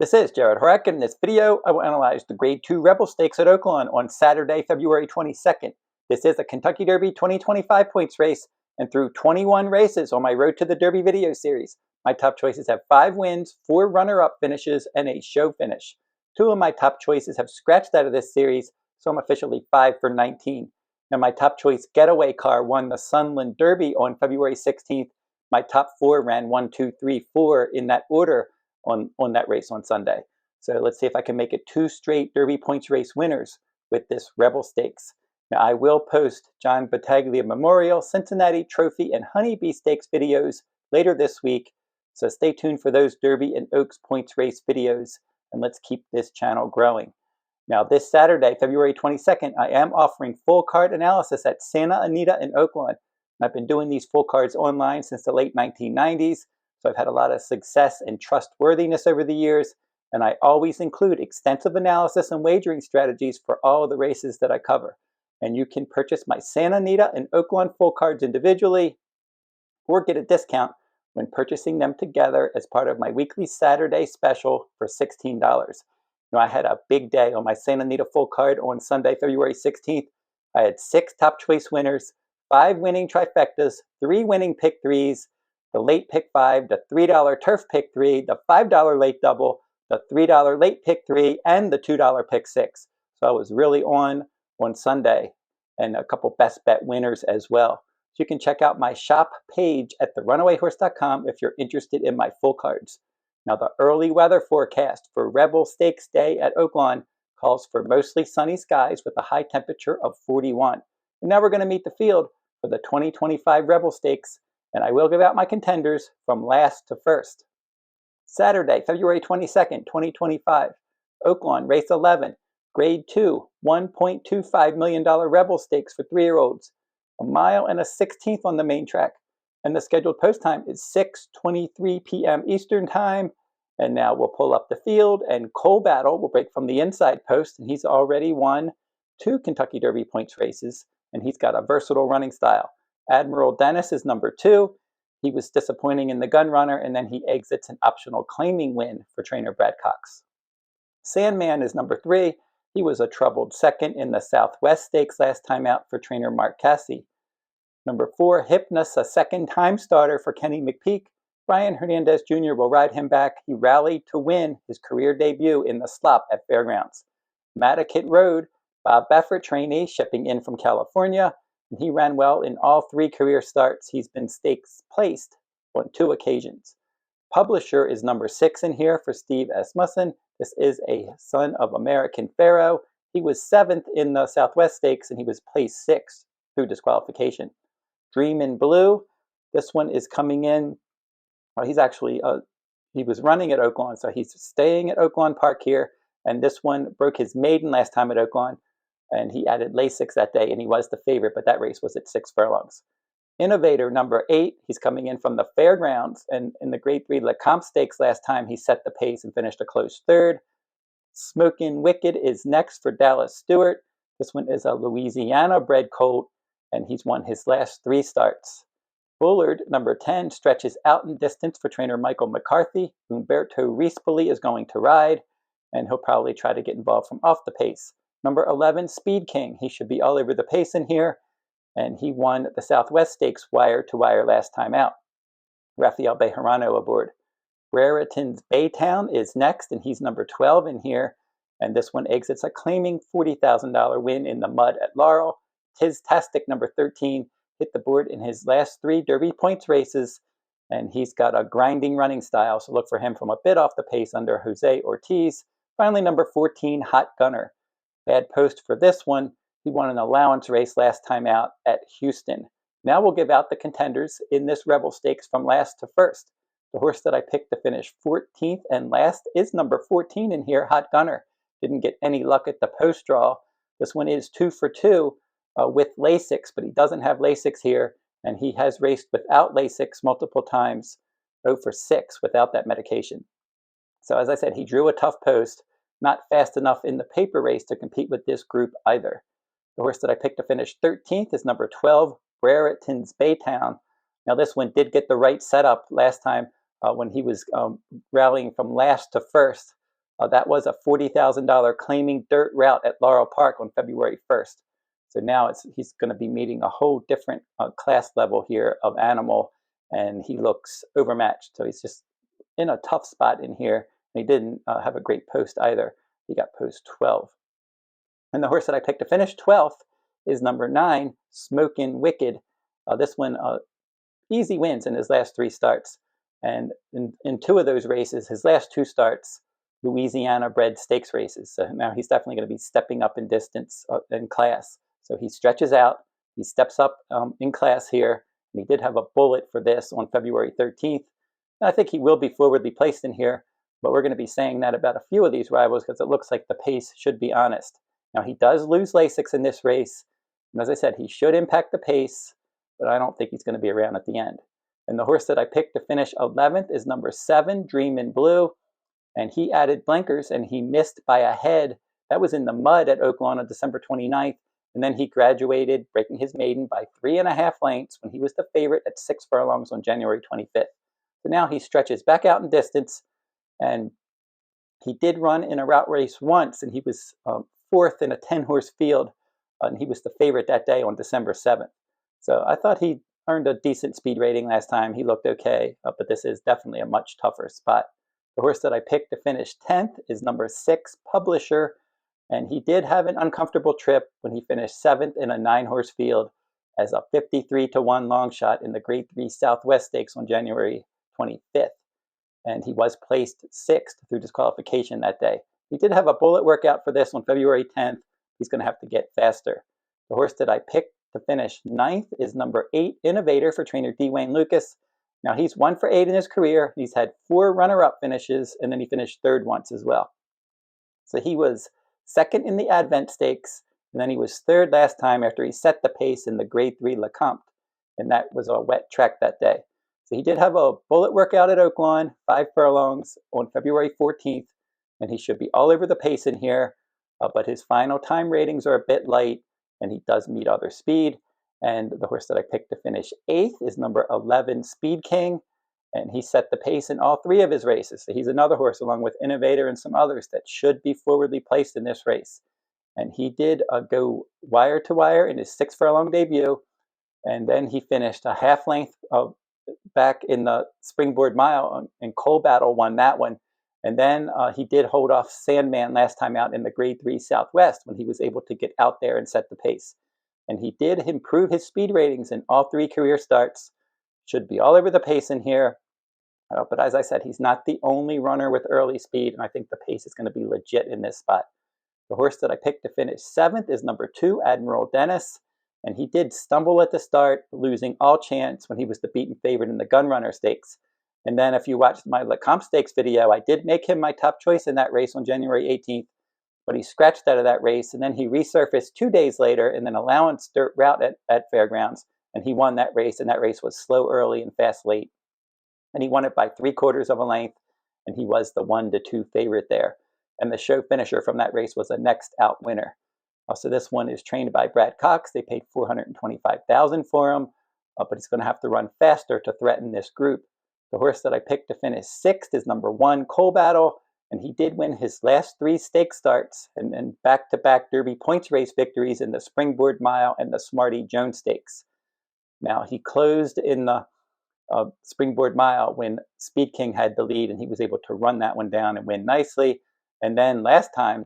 This is Jarrod Horak. In this video, I will analyze the Grade 2 Rebel Stakes at Oaklawn on Saturday, February 22nd. This is a Kentucky Derby 2025 points race, and through 21 races on my Road to the Derby video series, my top choices have 5 wins, 4 runner-up finishes, and a show finish. 2 of my top choices have scratched out of this series, so I'm officially 5 for 19. Now, my top choice getaway car won the Sunland Derby on February 16th. My top 4 ran 1, 2, 3, 4 in that order on that race on Sunday. So let's see if I can make it 2 straight Derby points race winners with this Rebel Stakes. Now, I will post John Battaglia Memorial, Cincinnati Trophy, and Honeybee Stakes videos later this week. So stay tuned for those Derby and Oaks points race videos, and let's keep this channel growing. Now, this Saturday, February 22nd, I am offering full card analysis at Santa Anita in Oaklawn. I've been doing these full cards online since the late 1990s, so I've had a lot of success and trustworthiness over the years, and I always include extensive analysis and wagering strategies for all of the races that I cover. And you can purchase my Santa Anita and Oaklawn full cards individually or get a discount when purchasing them together as part of my weekly Saturday special for $16. Now, I had a big day on my Santa Anita full card on Sunday, February 16th. I had 6 top choice winners, 5 winning trifectas, 3 winning pick threes, the late pick 5, the $3 turf pick 3, the $5 late double, the $3 late pick 3, and the $2 pick 6. So I was really on Sunday, and a couple best bet winners as well. So you can check out my shop page at therunawayhorse.com if you're interested in my full cards. Now, the early weather forecast for Rebel Stakes Day at Oaklawn calls for mostly sunny skies with a high temperature of 41. And now we're going to meet the field for the 2025 Rebel Stakes, and I will give out my contenders from last to first. Saturday, February 22nd, 2025, Oaklawn, race 11, grade 2, $1.25 million Rebel Stakes for 3-year-olds, 1 mile and a 16th on the main track, and the scheduled post time is 6:23 p.m. Eastern Time. And now we'll pull up the field, and Cole Battle will break from the inside post, and he's already won 2 Kentucky Derby points races, and he's got a versatile running style. Admiral Dennis is number 2. He was disappointing in the gun runner, and then he exits an optional claiming win for trainer Brad Cox. Sandman is number 3. He was a troubled second in the Southwest Stakes last time out for trainer Mark Casse. Number 4, Hypnus, a second-time starter for Kenny McPeak. Brian Hernandez Jr. will ride him back. He rallied to win his career debut in the slop at Fairgrounds. Madaket Road, Bob Baffert trainee, shipping in from California, and he ran well in all 3 career starts. He's been stakes placed on 2 occasions. Publisher is number 6 in here for Steve Asmussen. This is a son of American Pharaoh. He was 7th in the Southwest Stakes, and he was placed 6th through disqualification. Dreaminblue, this one is coming in. Well, he's actually, he was running at Oaklawn, so he's staying at Oaklawn Park here, and this one broke his maiden last time at Oaklawn, and he added Lasix that day, and he was the favorite, but that race was at 6 furlongs. Innovator, number 8, he's coming in from the Fairgrounds, and in the Grade 3 Lecomte Stakes last time, he set the pace and finished a close 3rd. Smoken Wicked is next for Dallas Stewart. This one is a Louisiana-bred colt, and he's won his last 3 starts. Bullard, number 10, stretches out in distance for trainer Michael McCarthy. Umberto Rispoli is going to ride, and he'll probably try to get involved from off the pace. Number 11, Speed King. He should be all over the pace in here, and he won the Southwest Stakes wire to wire last time out. Rafael Bejarano aboard. Brereton's Baytown is next, and he's number 12 in here, and this one exits a claiming $40,000 win in the mud at Laurel. Tiztastic, number 13, hit the board in his last 3 Derby points races, and he's got a grinding running style, so look for him from a bit off the pace under Jose Ortiz. Finally, number 14, Hot Gunner. Bad post for this one. He won an allowance race last time out at Houston. Now we'll give out the contenders in this Rebel Stakes from last to first. The horse that I picked to finish 14th and last is number 14 in here, Hot Gunner. Didn't get any luck at the post draw. This one is 2 for 2 with Lasix, but he doesn't have Lasix here, and he has raced without Lasix multiple times, 0 for 6 without that medication. So as I said, he drew a tough post, not fast enough in the paper race to compete with this group either. The horse that I picked to finish 13th is number 12, Brereton's Baytown. Now this one did get the right setup last time when he was rallying from last to first. That was a $40,000 claiming dirt route at Laurel Park on February 1st. So now he's going to be meeting a whole different class level here of animal, and he looks overmatched. So he's just in a tough spot in here. And he didn't have a great post either. He got post 12. And the horse that I picked to finish 12th is number 9, Smoken Wicked. This one easy wins in his last 3 starts. And in 2 of those races, his last 2 starts, Louisiana bred stakes races. So now he's definitely going to be stepping up in distance in class. So he stretches out, he steps up in class here, and he did have a bullet for this on February 13th. And I think he will be forwardly placed in here, but we're going to be saying that about a few of these rivals because it looks like the pace should be honest. Now he does lose Lasix in this race, and as I said, he should impact the pace, but I don't think he's going to be around at the end. And the horse that I picked to finish 11th is number 7, Dreaminblue. And he added blinkers, and he missed by a head. That was in the mud at Oaklawn on December 29th. And then he graduated, breaking his maiden by 3.5 lengths when he was the favorite at 6 furlongs on January 25th. So now he stretches back out in distance, and he did run in a route race once, and he was 4th in a 10-horse field, and he was the favorite that day on December 7th. So I thought he earned a decent speed rating last time. He looked okay, but this is definitely a much tougher spot. The horse that I picked to finish 10th is number 6, Publisher, and he did have an uncomfortable trip when he finished 7th in a 9-horse field as a 53-1 long shot in the Grade 3 Southwest Stakes on January 25th. And he was placed 6th through disqualification that day. He did have a bullet workout for this on February 10th. He's going to have to get faster. The horse that I picked to finish 9th is number 8, Innovator, for trainer D. Wayne Lucas. Now, he's 1 for 8 in his career. He's had 4 runner-up finishes, and then he finished 3rd once as well. So he was 2nd in the Advent Stakes, and then he was 3rd last time after he set the pace in the Grade 3 Lecomte, and that was a wet track that day. So he did have a bullet workout at Oaklawn, 5 furlongs on February 14th, and he should be all over the pace in here, but his final time ratings are a bit light, and he does meet other speed. And the horse that I picked to finish 8th is number 11, Speed King, and he set the pace in all 3 of his races. So he's another horse, along with Innovator and some others, that should be forwardly placed in this race. And he did go wire to wire in his 6 furlong debut, and then he finished a half length back in the Springboard Mile, and Coal Battle won that one. And then he did hold off Sandman last time out in the Grade 3 Southwest when he was able to get out there and set the pace. And he did improve his speed ratings in all 3 career starts. Should be all over the pace in here. But as I said, he's not the only runner with early speed, and I think the pace is going to be legit in this spot. The horse that I picked to finish 7th is number 2, Admiral Dennis. And he did stumble at the start, losing all chance when he was the beaten favorite in the Gunrunner Stakes. And then if you watched my Lecomte Stakes video, I did make him my top choice in that race on January 18th. But he scratched out of that race, and then he resurfaced 2 days later in an allowance dirt route at Fairgrounds, and he won that race, and that race was slow early and fast late. And he won it by 3/4 of a length, and he was the 1-2 favorite there. And the show finisher from that race was a next out winner. So this one is trained by Brad Cox. They paid $425,000 for him, but he's going to have to run faster to threaten this group. The horse that I picked to finish 6th is number 1, Coal Battle. And he did win his last 3 stake starts and back-to-back Derby points race victories in the Springboard Mile and the Smarty Jones Stakes. Now, he closed in the Springboard Mile when Speed King had the lead, and he was able to run that one down and win nicely. And then last time,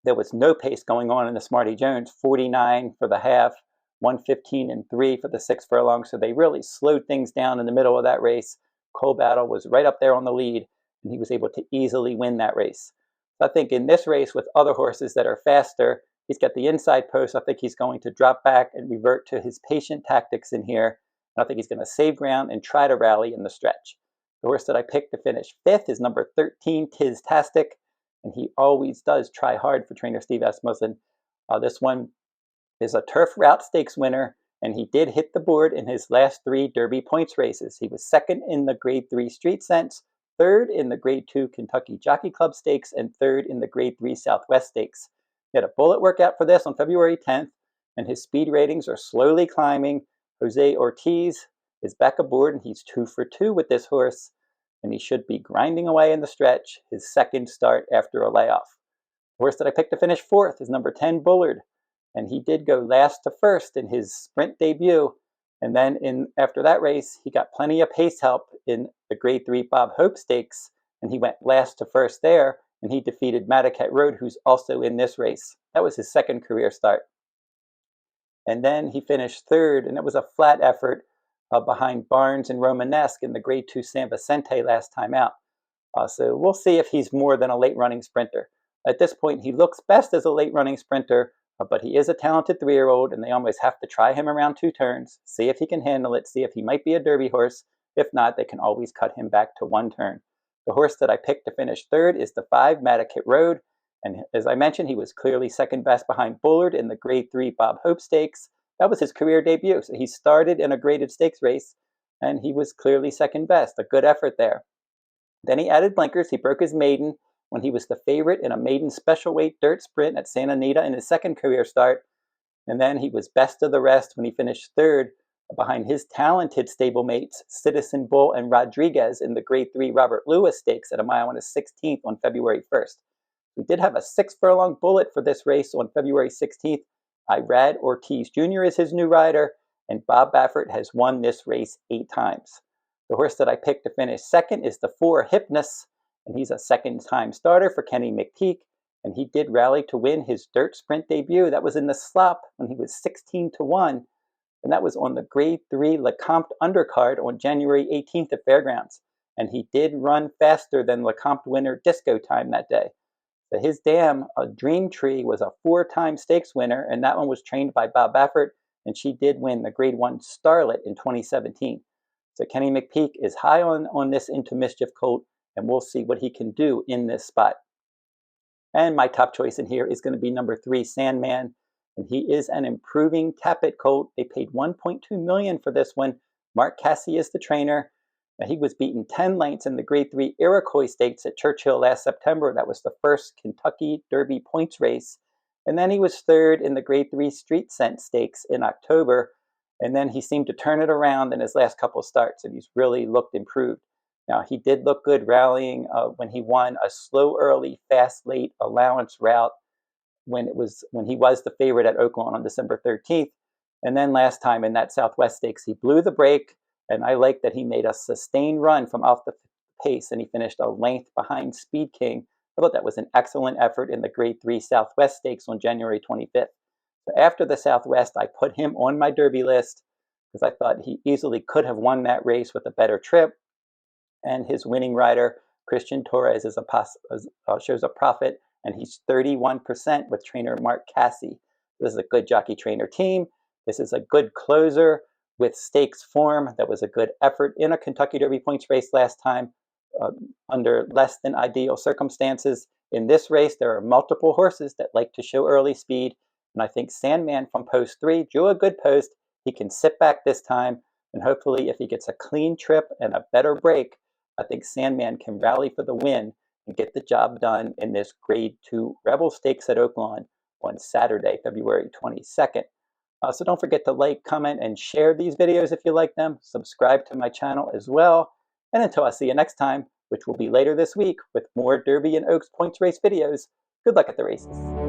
there was no pace going on in the Smarty Jones, 49 for the half, 1:15.3 for the 6 furlongs. So they really slowed things down in the middle of that race. Coal Battle was right up there on the lead, and he was able to easily win that race. So I think in this race with other horses that are faster, he's got the inside post. I think he's going to drop back and revert to his patient tactics in here. And I think he's going to save ground and try to rally in the stretch. The horse that I picked to finish 5th is number 13, Tiztastic, and he always does try hard for trainer Steve Asmussen. This one is a turf route stakes winner, and he did hit the board in his last 3 Derby points races. He was 2nd in the Grade 3 Street Sense, 3rd in the Grade 2 Kentucky Jockey Club Stakes, and 3rd in the Grade 3 Southwest Stakes. He had a bullet workout for this on February 10th, and his speed ratings are slowly climbing. Jose Ortiz is back aboard, and he's 2 for 2 with this horse. and he should be grinding away in the stretch, his second start after a layoff. The horse that I picked to finish fourth is number 10, Bullard, and he did go last to first in his sprint debut, and then after that race, he got plenty of pace help in the Grade 3 Bob Hope Stakes, and he went last to first there, and he defeated Madaket Road, who's also in this race. That was his second career start. And then he finished third, and it was a flat effort behind Barnes and Romanesque in the Grade 2 San Vicente last time out. So we'll see if he's more than a late-running sprinter. At this point, he looks best as a late-running sprinter, but he is a talented 3-year-old, and they always have to try him around 2 turns, see if he can handle it, see if he might be a Derby horse. If not, they can always cut him back to 1 turn. The horse that I picked to finish third is the 5, Madaket Road, and as I mentioned, he was clearly second best behind Bullard in the Grade 3 Bob Hope Stakes. That was his career debut, so he started in a graded stakes race, and he was clearly second best. A good effort there. Then he added blinkers. He broke his maiden when he was the favorite in a maiden special weight dirt sprint at Santa Anita in his second career start, and then he was best of the rest when he finished third behind his talented stablemates Citizen Bull and Rodriguez in the Grade 3 Robert Lewis Stakes at a mile and a 16th on February 1st. We did have a 6-furlong bullet for this race on February 16th. Irad Ortiz Jr. is his new rider, and Bob Baffert has won this race 8 times. The horse that I picked to finish second is the 4, Hypnus, and he's a second-time starter for Kenny McPeak, and he did rally to win his dirt sprint debut. That was in the slop when he was 16-1, and that was on the Grade 3 Lecomte undercard on January 18th at Fairgrounds, and he did run faster than Lecomte winner Disco Time that day. So his dam, a Dream Tree, was a 4-time stakes winner, and that one was trained by Bob Baffert, and she did win the Grade 1 Starlet in 2017. So Kenny McPeak is high on this Into Mischief colt, and we'll see what he can do in this spot. And my top choice in here is going to be number 3, Sandman, and he is an improving Tappet colt. They paid $1.2 million for this one. Mark Cassie is the trainer. He was beaten 10 lengths in the Grade 3 Iroquois Stakes at Churchill last September. That was the first Kentucky Derby points race. And then he was third in the Grade 3 Street Scent Stakes in October. And then he seemed to turn it around in his last couple starts, and he's really looked improved. Now, he did look good rallying when he won a slow early, fast late allowance route when he was the favorite at Oaklawn on December 13th. And then last time in that Southwest Stakes, he blew the brake. And I like that he made a sustained run from off the pace, and he finished a length behind Speed King. I thought that was an excellent effort in the Grade 3 Southwest Stakes on January 25th. So after the Southwest, I put him on my Derby list because I thought he easily could have won that race with a better trip. And his winning rider, Christian Torres, shows a profit, and he's 31% with trainer Mark Cassie. This is a good jockey-trainer team. This is a good closer with stakes form. That was a good effort in a Kentucky Derby points race last time under less than ideal circumstances. In this race, there are multiple horses that like to show early speed, and I think Sandman from post 3 drew a good post. He can sit back this time, and hopefully if he gets a clean trip and a better break, I think Sandman can rally for the win and get the job done in this Grade 2 Rebel Stakes at Oaklawn on Saturday, February 22nd. So don't forget to like, comment, and share these videos if you like them. Subscribe to my channel as well. And until I see you next time, which will be later this week with more Derby and Oaks points race videos, good luck at the races.